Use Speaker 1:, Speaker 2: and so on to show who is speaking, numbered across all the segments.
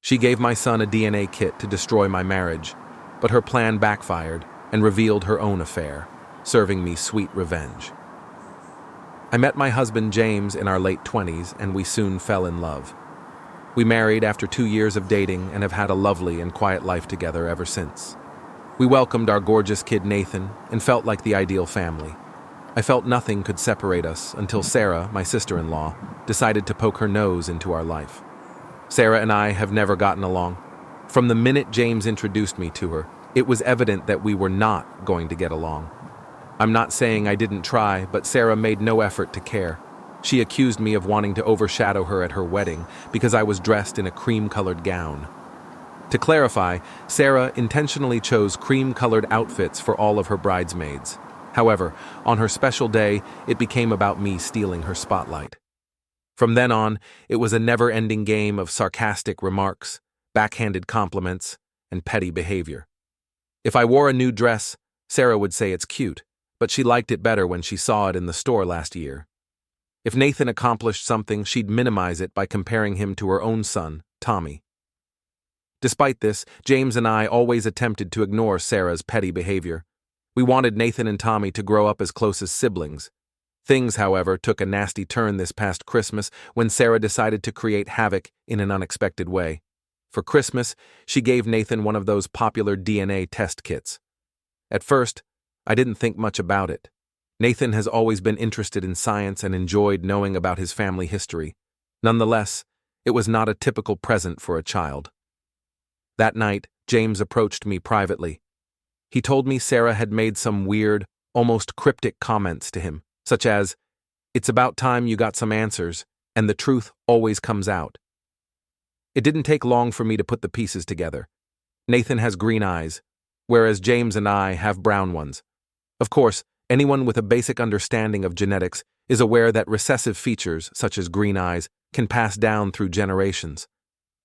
Speaker 1: She gave my son a DNA kit to destroy my marriage, but her plan backfired and revealed her own affair, serving me sweet revenge. I met my husband James in our late 20s, and we soon fell in love. We married after 2 years of dating and have had a lovely and quiet life together ever since. We welcomed our gorgeous kid Nathan and felt like the ideal family. I felt nothing could separate us until Sarah, my sister-in-law, decided to poke her nose into our life. Sarah and I have never gotten along. From the minute James introduced me to her, it was evident that we were not going to get along. I'm not saying I didn't try, but Sarah made no effort to care. She accused me of wanting to overshadow her at her wedding because I was dressed in a cream-colored gown. To clarify, Sarah intentionally chose cream-colored outfits for all of her bridesmaids. However, on her special day, it became about me stealing her spotlight. From then on, it was a never-ending game of sarcastic remarks, backhanded compliments, and petty behavior. If I wore a new dress, Sarah would say it's cute, but she liked it better when she saw it in the store last year. If Nathan accomplished something, she'd minimize it by comparing him to her own son, Tommy. Despite this, James and I always attempted to ignore Sarah's petty behavior. We wanted Nathan and Tommy to grow up as close as siblings. Things, however, took a nasty turn this past Christmas when Sarah decided to create havoc in an unexpected way. For Christmas, she gave Nathan one of those popular DNA test kits. At first, I didn't think much about it. Nathan has always been interested in science and enjoyed knowing about his family history. Nonetheless, it was not a typical present for a child. That night, James approached me privately. He told me Sarah had made some weird, almost cryptic comments to him, such as, "It's about time you got some answers, and the truth always comes out." It didn't take long for me to put the pieces together. Nathan has green eyes, whereas James and I have brown ones. Of course, anyone with a basic understanding of genetics is aware that recessive features, such as green eyes, can pass down through generations.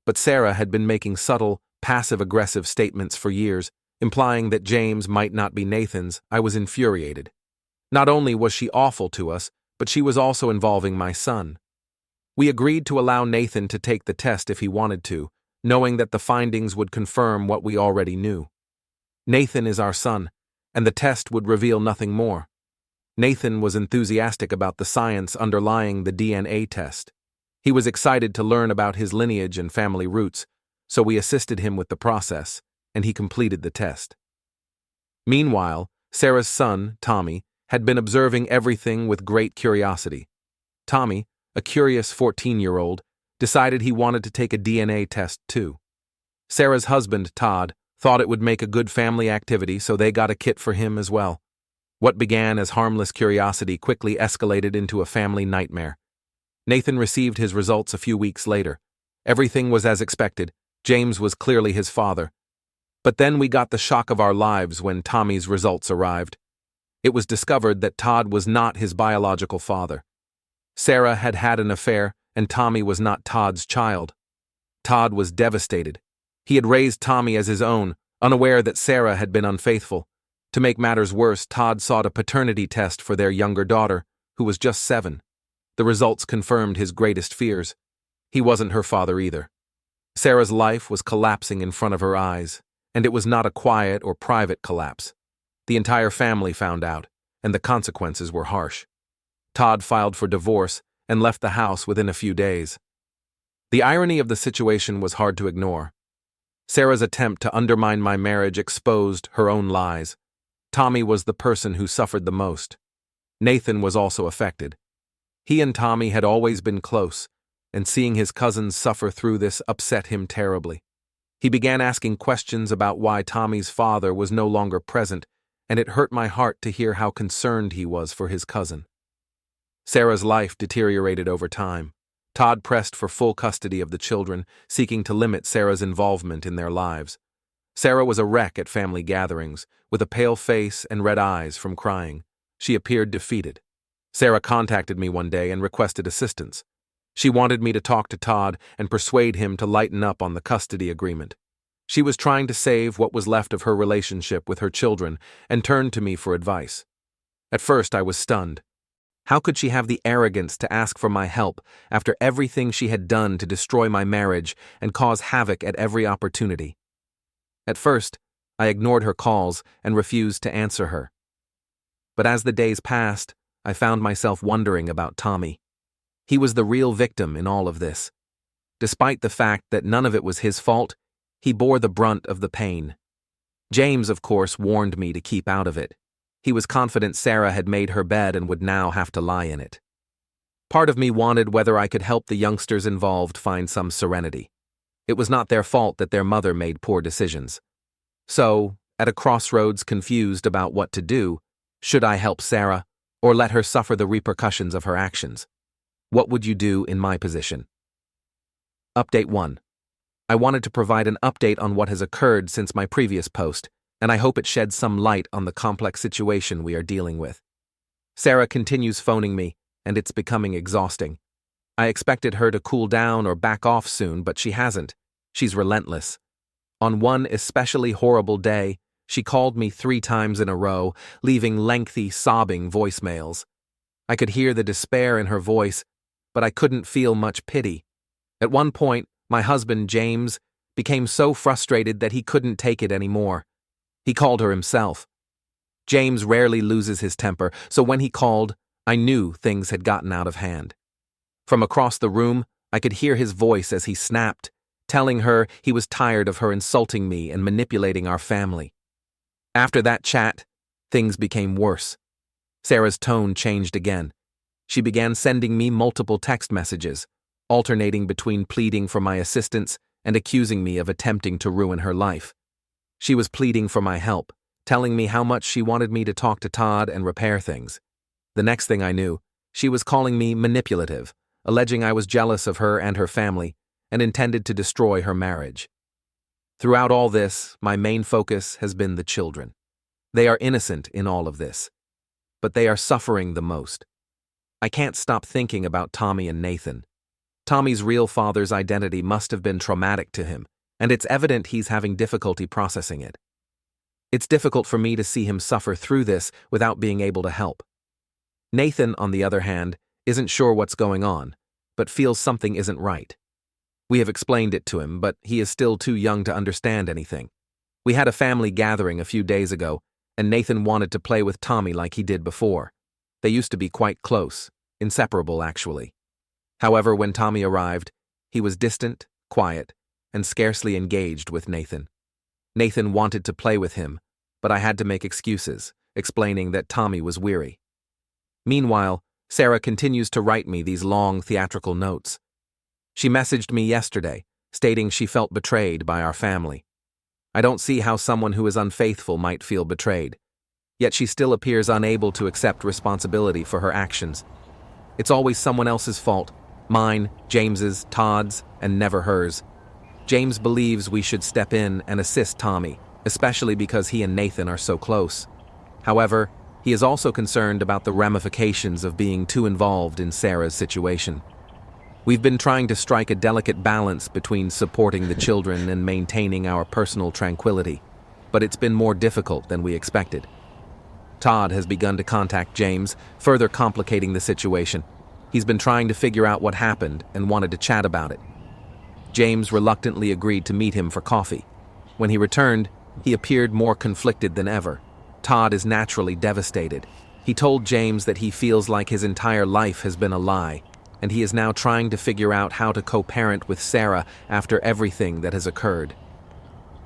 Speaker 1: But Sarah had been making subtle, passive-aggressive statements for years, implying that James might not be Nathan's. I was infuriated. Not only was she awful to us, but she was also involving my son. We agreed to allow Nathan to take the test if he wanted to, knowing that the findings would confirm what we already knew. Nathan is our son, and the test would reveal nothing more. Nathan was enthusiastic about the science underlying the DNA test. He was excited to learn about his lineage and family roots, so we assisted him with the process, and he completed the test. Meanwhile, Sarah's son, Tommy, had been observing everything with great curiosity. Tommy, a curious 14-year-old, decided he wanted to take a DNA test too. Sarah's husband, Todd, thought it would make a good family activity, so they got a kit for him as well. What began as harmless curiosity quickly escalated into a family nightmare. Nathan received his results a few weeks later. Everything was as expected. James was clearly his father. But then we got the shock of our lives when Tommy's results arrived. It was discovered that Todd was not his biological father. Sarah had had an affair, and Tommy was not Todd's child. Todd was devastated. He had raised Tommy as his own, unaware that Sarah had been unfaithful. To make matters worse, Todd sought a paternity test for their younger daughter, who was just 7. The results confirmed his greatest fears. He wasn't her father either. Sarah's life was collapsing in front of her eyes, and it was not a quiet or private collapse. The entire family found out, and the consequences were harsh. Todd filed for divorce and left the house within a few days. The irony of the situation was hard to ignore. Sarah's attempt to undermine my marriage exposed her own lies. Tommy was the person who suffered the most. Nathan was also affected. He and Tommy had always been close, and seeing his cousins suffer through this upset him terribly. He began asking questions about why Tommy's father was no longer present, and it hurt my heart to hear how concerned he was for his cousin. Sarah's life deteriorated over time. Todd pressed for full custody of the children, seeking to limit Sarah's involvement in their lives. Sarah was a wreck at family gatherings, with a pale face and red eyes from crying. She appeared defeated. Sarah contacted me one day and requested assistance. She wanted me to talk to Todd and persuade him to lighten up on the custody agreement. She was trying to save what was left of her relationship with her children and turned to me for advice. At first, I was stunned. How could she have the arrogance to ask for my help after everything she had done to destroy my marriage and cause havoc at every opportunity? At first, I ignored her calls and refused to answer her. But as the days passed, I found myself wondering about Tommy. He was the real victim in all of this. Despite the fact that none of it was his fault, he bore the brunt of the pain. James, of course, warned me to keep out of it. He was confident Sarah had made her bed and would now have to lie in it. Part of me wondered whether I could help the youngsters involved find some serenity. It was not their fault that their mother made poor decisions. So, at a crossroads, confused about what to do, should I help Sarah or let her suffer the repercussions of her actions? What would you do in my position? Update 1. I wanted to provide an update on what has occurred since my previous post, and I hope it sheds some light on the complex situation we are dealing with. Sarah continues phoning me, and it's becoming exhausting. I expected her to cool down or back off soon, but she hasn't. She's relentless. On one especially horrible day, she called me 3 times in a row, leaving lengthy, sobbing voicemails. I could hear the despair in her voice, but I couldn't feel much pity. At one point, my husband, James, became so frustrated that he couldn't take it anymore. He called her himself. James rarely loses his temper, so when he called, I knew things had gotten out of hand. From across the room, I could hear his voice as he snapped, telling her he was tired of her insulting me and manipulating our family. After that chat, things became worse. Sarah's tone changed again. She began sending me multiple text messages, alternating between pleading for my assistance and accusing me of attempting to ruin her life. She was pleading for my help, telling me how much she wanted me to talk to Todd and repair things. The next thing I knew, she was calling me manipulative, alleging I was jealous of her and her family, and intended to destroy her marriage. Throughout all this, my main focus has been the children. They are innocent in all of this, but they are suffering the most. I can't stop thinking about Tommy and Nathan. Tommy's real father's identity must have been traumatic to him, and it's evident he's having difficulty processing it. It's difficult for me to see him suffer through this without being able to help. Nathan, on the other hand, isn't sure what's going on, but feels something isn't right. We have explained it to him, but he is still too young to understand anything. We had a family gathering a few days ago, and Nathan wanted to play with Tommy like he did before. They used to be quite close, inseparable actually. However, when Tommy arrived, he was distant, quiet, and scarcely engaged with Nathan. Nathan wanted to play with him, but I had to make excuses, explaining that Tommy was weary. Meanwhile, Sarah continues to write me these long theatrical notes. She messaged me yesterday, stating she felt betrayed by our family. I don't see how someone who is unfaithful might feel betrayed, yet she still appears unable to accept responsibility for her actions. It's always someone else's fault. Mine, James's, Todd's, and never hers. James believes we should step in and assist Tommy, especially because he and Nathan are so close. However, he is also concerned about the ramifications of being too involved in Sarah's situation. We've been trying to strike a delicate balance between supporting the children and maintaining our personal tranquility, but it's been more difficult than we expected. Todd has begun to contact James, further complicating the situation. He's been trying to figure out what happened and wanted to chat about it. James reluctantly agreed to meet him for coffee. When he returned, he appeared more conflicted than ever. Todd is naturally devastated. He told James that he feels like his entire life has been a lie, and he is now trying to figure out how to co-parent with Sarah after everything that has occurred.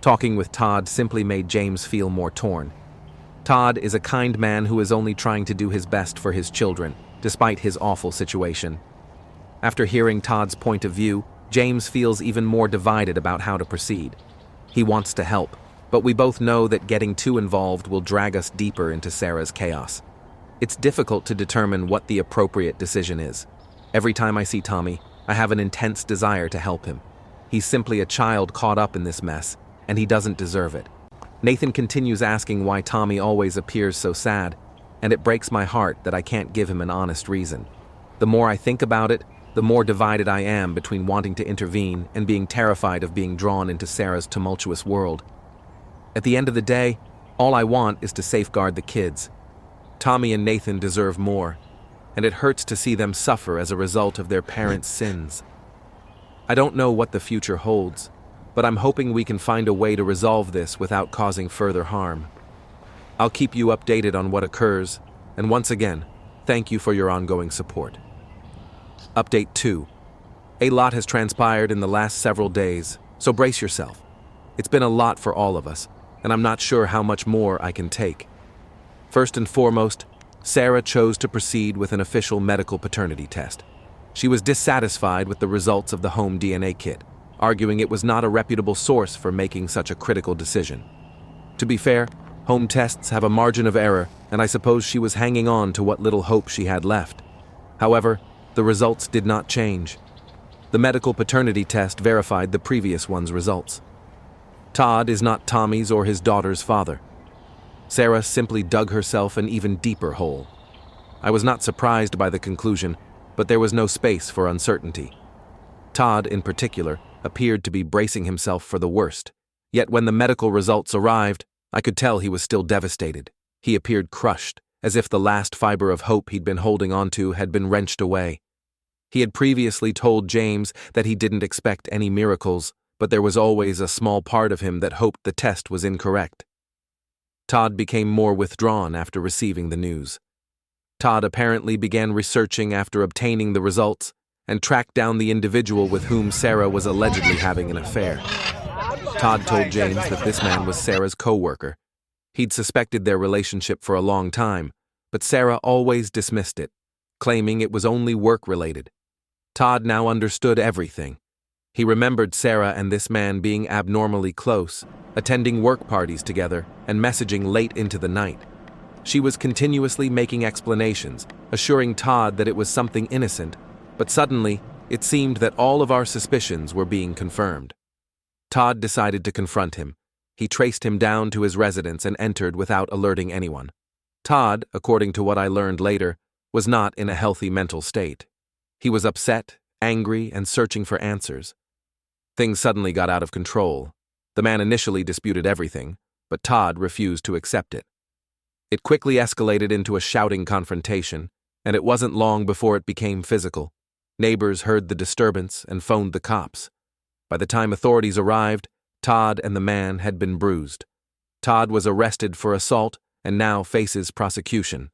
Speaker 1: Talking with Todd simply made James feel more torn. Todd is a kind man who is only trying to do his best for his children, despite his awful situation. After hearing Todd's point of view, James feels even more divided about how to proceed. He wants to help, but we both know that getting too involved will drag us deeper into Sarah's chaos. It's difficult to determine what the appropriate decision is. Every time I see Tommy, I have an intense desire to help him. He's simply a child caught up in this mess, and he doesn't deserve it. Nathan continues asking why Tommy always appears so sad, and it breaks my heart that I can't give him an honest reason. The more I think about it, the more divided I am between wanting to intervene and being terrified of being drawn into Sarah's tumultuous world. At the end of the day, all I want is to safeguard the kids. Tommy and Nathan deserve more, and it hurts to see them suffer as a result of their parents' sins. I don't know what the future holds, but I'm hoping we can find a way to resolve this without causing further harm. I'll keep you updated on what occurs, and once again, thank you for your ongoing support. Update 2. A lot has transpired in the last several days, so brace yourself. It's been a lot for all of us, and I'm not sure how much more I can take. First and foremost, Sarah chose to proceed with an official medical paternity test. She was dissatisfied with the results of the home DNA kit, arguing it was not a reputable source for making such a critical decision. To be fair, home tests have a margin of error, and I suppose she was hanging on to what little hope she had left. However, the results did not change. The medical paternity test verified the previous one's results. Todd is not Tommy's or his daughter's father. Sarah simply dug herself an even deeper hole. I was not surprised by the conclusion, but there was no space for uncertainty. Todd, in particular, appeared to be bracing himself for the worst. Yet when the medical results arrived, I could tell he was still devastated. He appeared crushed, as if the last fiber of hope he'd been holding onto had been wrenched away. He had previously told James that he didn't expect any miracles, but there was always a small part of him that hoped the test was incorrect. Todd became more withdrawn after receiving the news. Todd apparently began researching after obtaining the results and tracked down the individual with whom Sarah was allegedly having an affair. Todd told James that this man was Sarah's co-worker. He'd suspected their relationship for a long time, but Sarah always dismissed it, claiming it was only work-related. Todd now understood everything. He remembered Sarah and this man being abnormally close, attending work parties together and messaging late into the night. She was continuously making explanations, assuring Todd that it was something innocent, but suddenly, it seemed that all of our suspicions were being confirmed. Todd decided to confront him. He traced him down to his residence and entered without alerting anyone. Todd, according to what I learned later, was not in a healthy mental state. He was upset, angry, and searching for answers. Things suddenly got out of control. The man initially disputed everything, but Todd refused to accept it. It quickly escalated into a shouting confrontation, and it wasn't long before it became physical. Neighbors heard the disturbance and phoned the cops. By the time authorities arrived, Todd and the man had been bruised. Todd was arrested for assault and now faces prosecution.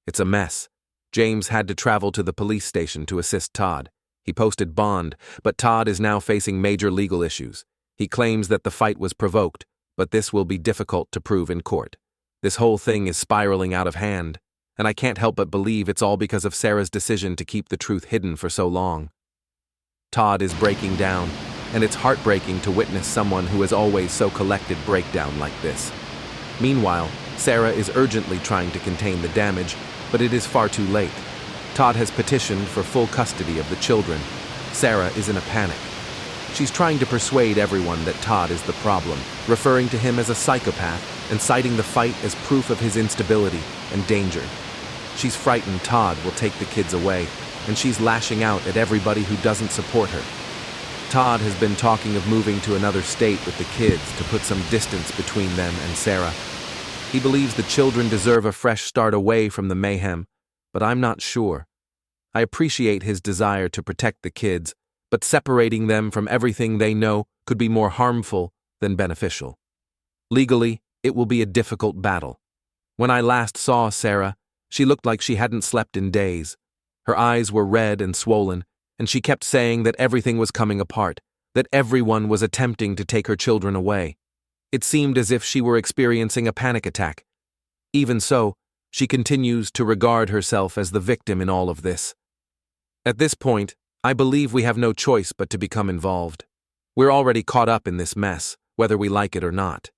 Speaker 1: It's a mess. James had to travel to the police station to assist Todd. He posted bond, but Todd is now facing major legal issues. He claims that the fight was provoked, but this will be difficult to prove in court. This whole thing is spiraling out of hand, and I can't help but believe it's all because of Sarah's decision to keep the truth hidden for so long. Todd is breaking down, and it's heartbreaking to witness someone who is always so collected break down like this. Meanwhile, Sarah is urgently trying to contain the damage, but it is far too late. Todd has petitioned for full custody of the children. Sarah is in a panic. She's trying to persuade everyone that Todd is the problem, referring to him as a psychopath and citing the fight as proof of his instability and danger. She's frightened Todd will take the kids away, and she's lashing out at everybody who doesn't support her. Todd has been talking of moving to another state with the kids to put some distance between them and Sarah. He believes the children deserve a fresh start away from the mayhem, but I'm not sure. I appreciate his desire to protect the kids, but separating them from everything they know could be more harmful than beneficial. Legally, it will be a difficult battle. When I last saw Sarah, she looked like she hadn't slept in days. Her eyes were red and swollen, and she kept saying that everything was coming apart, that everyone was attempting to take her children away. It seemed as if she were experiencing a panic attack. Even so, she continues to regard herself as the victim in all of this. At this point, I believe we have no choice but to become involved. We're already caught up in this mess, whether we like it or not.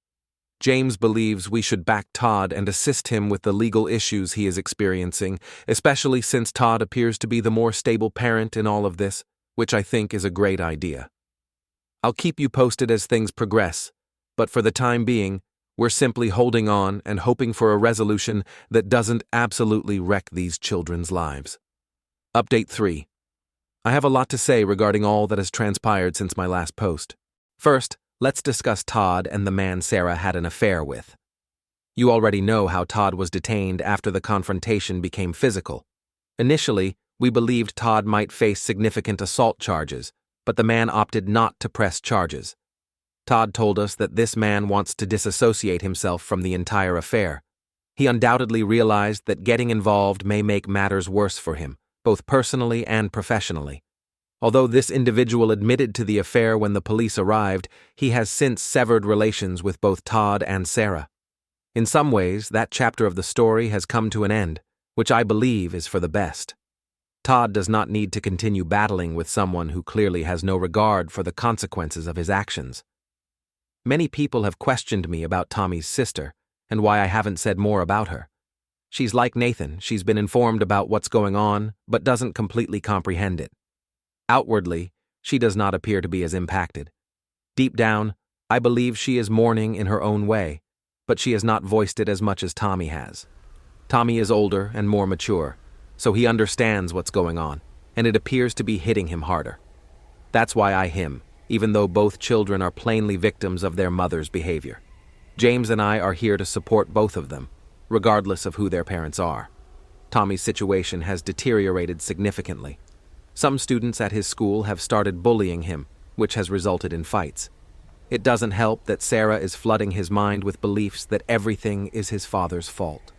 Speaker 1: James believes we should back Todd and assist him with the legal issues he is experiencing, especially since Todd appears to be the more stable parent in all of this, which I think is a great idea. I'll keep you posted as things progress, but for the time being, we're simply holding on and hoping for a resolution that doesn't absolutely wreck these children's lives. Update 3. I have a lot to say regarding all that has transpired since my last post. First, let's discuss Todd and the man Sarah had an affair with. You already know how Todd was detained after the confrontation became physical. Initially, we believed Todd might face significant assault charges, but the man opted not to press charges. Todd told us that this man wants to disassociate himself from the entire affair. He undoubtedly realized that getting involved may make matters worse for him, both personally and professionally. Although this individual admitted to the affair when the police arrived, he has since severed relations with both Todd and Sarah. In some ways, that chapter of the story has come to an end, which I believe is for the best. Todd does not need to continue battling with someone who clearly has no regard for the consequences of his actions. Many people have questioned me about Tommy's sister and why I haven't said more about her. She's like Nathan, she's been informed about what's going on, but doesn't completely comprehend it. Outwardly, she does not appear to be as impacted. Deep down, I believe she is mourning in her own way, but she has not voiced it as much as Tommy has. Tommy is older and more mature, so he understands what's going on, and it appears to be hitting him harder. That's why I him, even though both children are plainly victims of their mother's behavior. James and I are here to support both of them, regardless of who their parents are. Tommy's situation has deteriorated significantly. Some students at his school have started bullying him, which has resulted in fights. It doesn't help that Sarah is flooding his mind with beliefs that everything is his father's fault.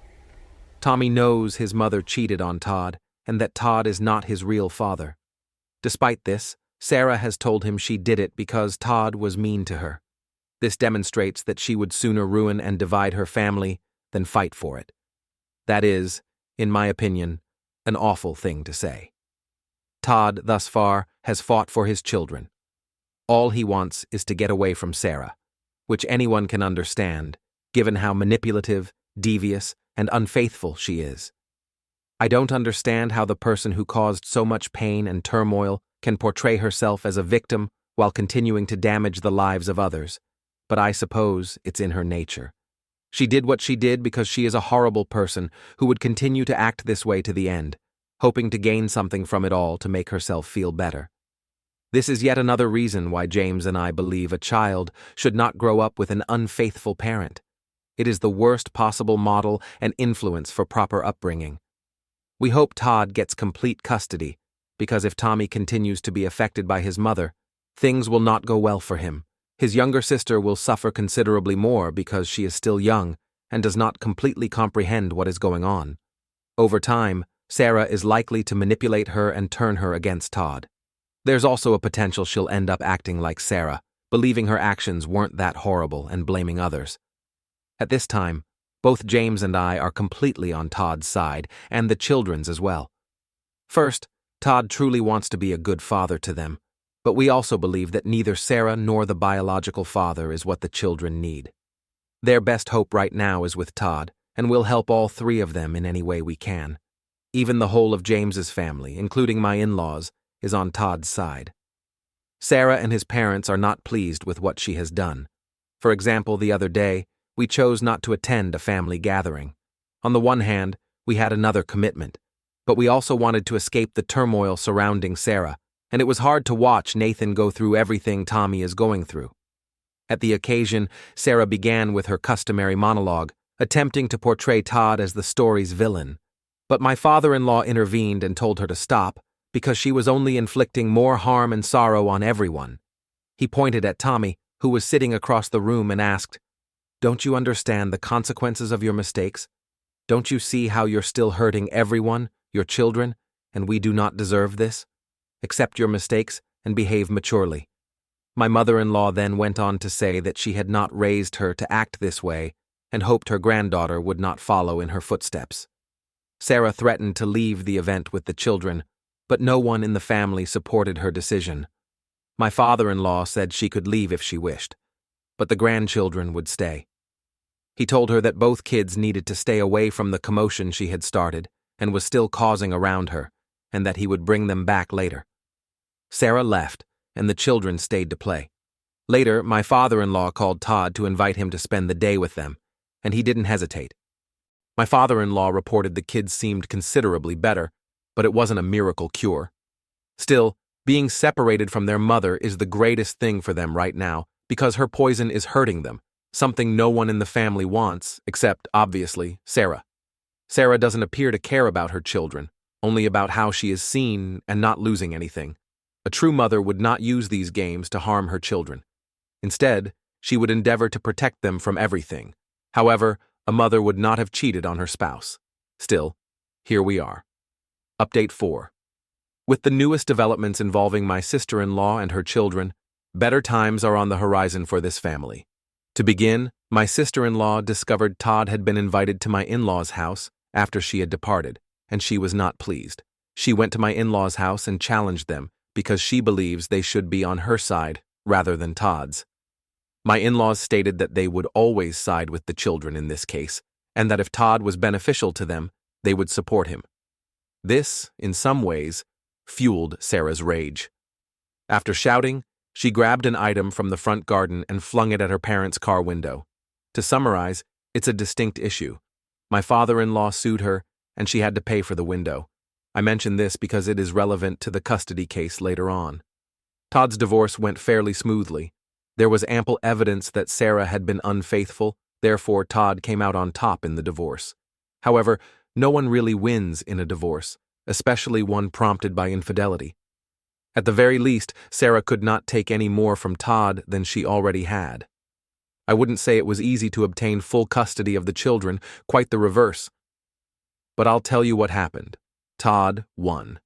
Speaker 1: Tommy knows his mother cheated on Todd and that Todd is not his real father. Despite this, Sarah has told him she did it because Todd was mean to her. This demonstrates that she would sooner ruin and divide her family than fight for it. That is, in my opinion, an awful thing to say. Todd, thus far, has fought for his children. All he wants is to get away from Sarah, which anyone can understand, given how manipulative, devious, and unfaithful she is. I don't understand how the person who caused so much pain and turmoil can portray herself as a victim while continuing to damage the lives of others, but I suppose it's in her nature. She did what she did because she is a horrible person who would continue to act this way to the end, hoping to gain something from it all to make herself feel better. This is yet another reason why James and I believe a child should not grow up with an unfaithful parent. It is the worst possible model and influence for proper upbringing. We hope Todd gets complete custody, because if Tommy continues to be affected by his mother, things will not go well for him. His younger sister will suffer considerably more because she is still young and does not completely comprehend what is going on. Over time, Sarah is likely to manipulate her and turn her against Todd. There's also a potential she'll end up acting like Sarah, believing her actions weren't that horrible and blaming others. At this time, both James and I are completely on Todd's side, and the children's as well. First, Todd truly wants to be a good father to them, but we also believe that neither Sarah nor the biological father is what the children need. Their best hope right now is with Todd, and we'll help all three of them in any way we can. Even the whole of James's family, including my in-laws, is on Todd's side. Sarah and his parents are not pleased with what she has done. For example, the other day, we chose not to attend a family gathering. On the one hand, we had another commitment, but we also wanted to escape the turmoil surrounding Sarah, and it was hard to watch Nathan go through everything Tommy is going through. At the occasion, Sarah began with her customary monologue, attempting to portray Todd as the story's villain. But my father-in-law intervened and told her to stop, because she was only inflicting more harm and sorrow on everyone. He pointed at Tommy, who was sitting across the room, and asked, "Don't you understand the consequences of your mistakes? Don't you see how you're still hurting everyone, your children, and we do not deserve this? Accept your mistakes and behave maturely." My mother-in-law then went on to say that she had not raised her to act this way and hoped her granddaughter would not follow in her footsteps. Sarah threatened to leave the event with the children, but no one in the family supported her decision. My father-in-law said she could leave if she wished, but the grandchildren would stay. He told her that both kids needed to stay away from the commotion she had started and was still causing around her, and that he would bring them back later. Sarah left, and the children stayed to play. Later, my father-in-law called Todd to invite him to spend the day with them, and he didn't hesitate. My father-in-law reported the kids seemed considerably better, but it wasn't a miracle cure. Still, being separated from their mother is the greatest thing for them right now because her poison is hurting them, something no one in the family wants, except, obviously, Sarah. Sarah doesn't appear to care about her children, only about how she is seen and not losing anything. A true mother would not use these games to harm her children. Instead, she would endeavor to protect them from everything. However, a mother would not have cheated on her spouse. Still, here we are. Update 4. With the newest developments involving my sister-in-law and her children, better times are on the horizon for this family. To begin, my sister-in-law discovered Todd had been invited to my in-laws' house after she had departed, and she was not pleased. She went to my in-laws' house and challenged them because she believes they should be on her side rather than Todd's. My in-laws stated that they would always side with the children in this case, and that if Todd was beneficial to them, they would support him. This, in some ways, fueled Sarah's rage. After shouting, she grabbed an item from the front garden and flung it at her parents' car window. To summarize, it's a distinct issue. My father-in-law sued her, and she had to pay for the window. I mention this because it is relevant to the custody case later on. Todd's divorce went fairly smoothly. There was ample evidence that Sarah had been unfaithful, therefore Todd came out on top in the divorce. However, no one really wins in a divorce, especially one prompted by infidelity. At the very least, Sarah could not take any more from Todd than she already had. I wouldn't say it was easy to obtain full custody of the children, quite the reverse. But I'll tell you what happened. Todd won.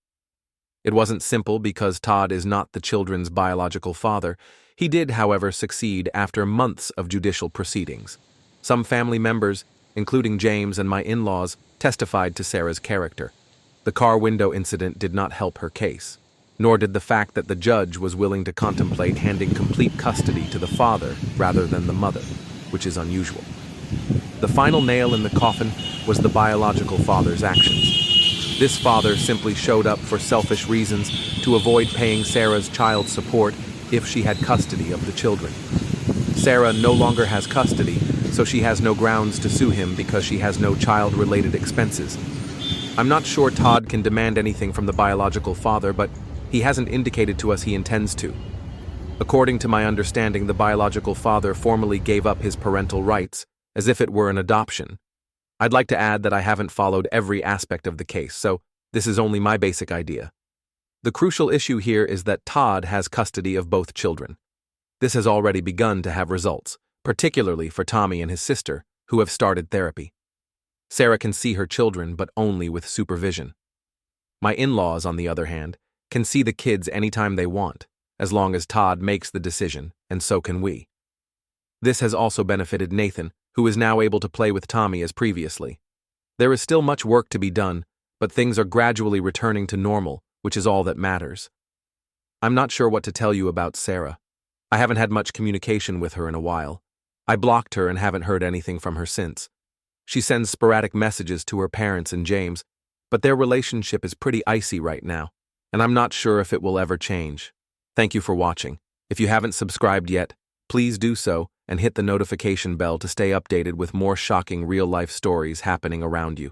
Speaker 1: It wasn't simple because Todd is not the children's biological father. He did, however, succeed after months of judicial proceedings. Some family members, including James and my in-laws, testified to Sarah's character. The car window incident did not help her case, nor did the fact that the judge was willing to contemplate handing complete custody to the father rather than the mother, which is unusual. The final nail in the coffin was the biological father's actions. This father simply showed up for selfish reasons to avoid paying Sarah's child support if she had custody of the children. Sarah no longer has custody, so she has no grounds to sue him because she has no child-related expenses. I'm not sure Todd can demand anything from the biological father, but he hasn't indicated to us he intends to. According to my understanding, the biological father formally gave up his parental rights, as if it were an adoption. I'd like to add that I haven't followed every aspect of the case, so this is only my basic idea. The crucial issue here is that Todd has custody of both children. This has already begun to have results, particularly for Tommy and his sister, who have started therapy. Sarah can see her children, but only with supervision. My in-laws, on the other hand, can see the kids anytime they want, as long as Todd makes the decision, and so can we. This has also benefited Nathan, who is now able to play with Tommy as previously. There is still much work to be done, but things are gradually returning to normal, which is all that matters. I'm not sure what to tell you about Sarah. I haven't had much communication with her in a while. I blocked her and haven't heard anything from her since. She sends sporadic messages to her parents and James, but their relationship is pretty icy right now, and I'm not sure if it will ever change. Thank you for watching. If you haven't subscribed yet, please do so and hit the notification bell to stay updated with more shocking real-life stories happening around you.